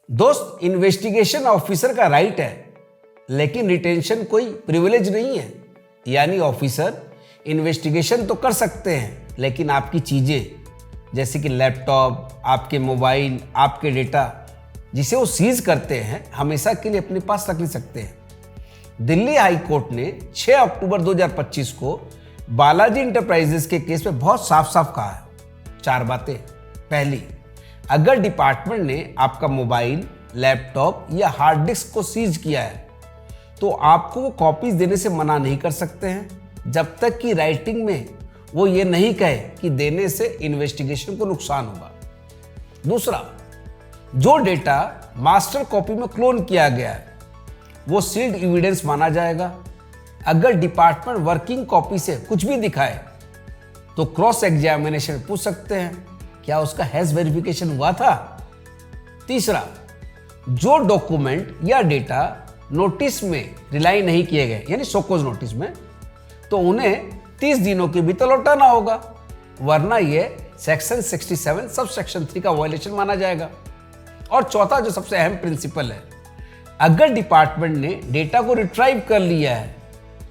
दोस्त, investigation officer का right है, लेकिन रिटेंशन कोई प्रिविलेज नहीं है। यानी ऑफिसर इन्वेस्टिगेशन तो कर सकते हैं, लेकिन आपकी चीजें जैसे कि लैपटॉप, आपके मोबाइल, आपके डेटा जिसे वो सीज करते हैं हमेशा के लिए अपने पास रख नहीं सकते हैं। दिल्ली हाई कोर्ट ने 6 अक्टूबर 2025 को बालाजी इंटरप्राइजेस के केस में बहुत साफ साफ कहा है 4 बातें। पहली, अगर डिपार्टमेंट ने आपका मोबाइल, लैपटॉप या हार्ड डिस्क को सीज किया है तो आपको वो कॉपीज देने से मना नहीं कर सकते हैं जब तक कि राइटिंग में वो ये नहीं कहे कि देने से इन्वेस्टिगेशन को नुकसान होगा। दूसरा, जो डेटा मास्टर कॉपी में क्लोन किया गया है वो सील्ड एविडेंस माना जाएगा। अगर डिपार्टमेंट वर्किंग कॉपी से कुछ भी दिखाए तो क्रॉस एग्जामिनेशन पूछ सकते हैं क्या उसका हैज वेरिफिकेशन हुआ था। तीसरा, जो डॉक्यूमेंट या डेटा नोटिस में रिलाई नहीं किए गए यानी शोकॉज नोटिस में, तो उन्हें 30 दिनों के भीतर लौटाना होगा, वरना यह सेक्शन 67 सब सेक्शन 3 का वायलेशन माना जाएगा। और चौथा, जो सबसे अहम प्रिंसिपल है, अगर डिपार्टमेंट ने डेटा को रिट्राइव कर लिया है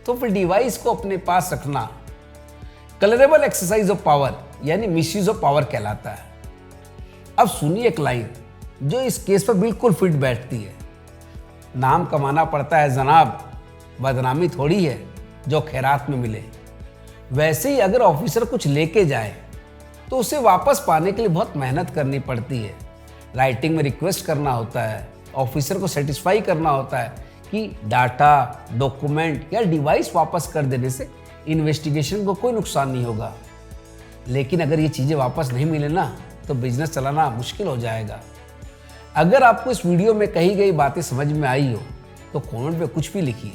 तो फिर डिवाइस को अपने पास रखना कलरेबल एक्सरसाइज ऑफ पावर यानी मिसयूज ऑफ पावर कहलाता है। अब सुनिए एक लाइन जो इस केस पर बिल्कुल फिट बैठती है। नाम कमाना पड़ता है जनाब, बदनामी थोड़ी है जो खैरात में मिले। वैसे ही अगर ऑफिसर कुछ लेके जाए तो उसे वापस पाने के लिए बहुत मेहनत करनी पड़ती है। राइटिंग में रिक्वेस्ट करना होता है, ऑफिसर को सेटिस्फाई करना होता है कि डाटा, डॉक्यूमेंट या डिवाइस वापस कर देने से इन्वेस्टिगेशन को कोई नुकसान नहीं होगा। लेकिन अगर ये चीज़ें वापस नहीं मिले ना तो बिजनेस चलाना मुश्किल हो जाएगा। अगर आपको इस वीडियो में कही गई बातें समझ में आई हो तो कमेंट में कुछ भी लिखिए,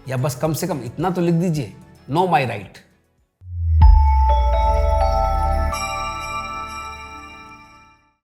या बस कम से कम इतना तो लिख दीजिए, नो माई राइट।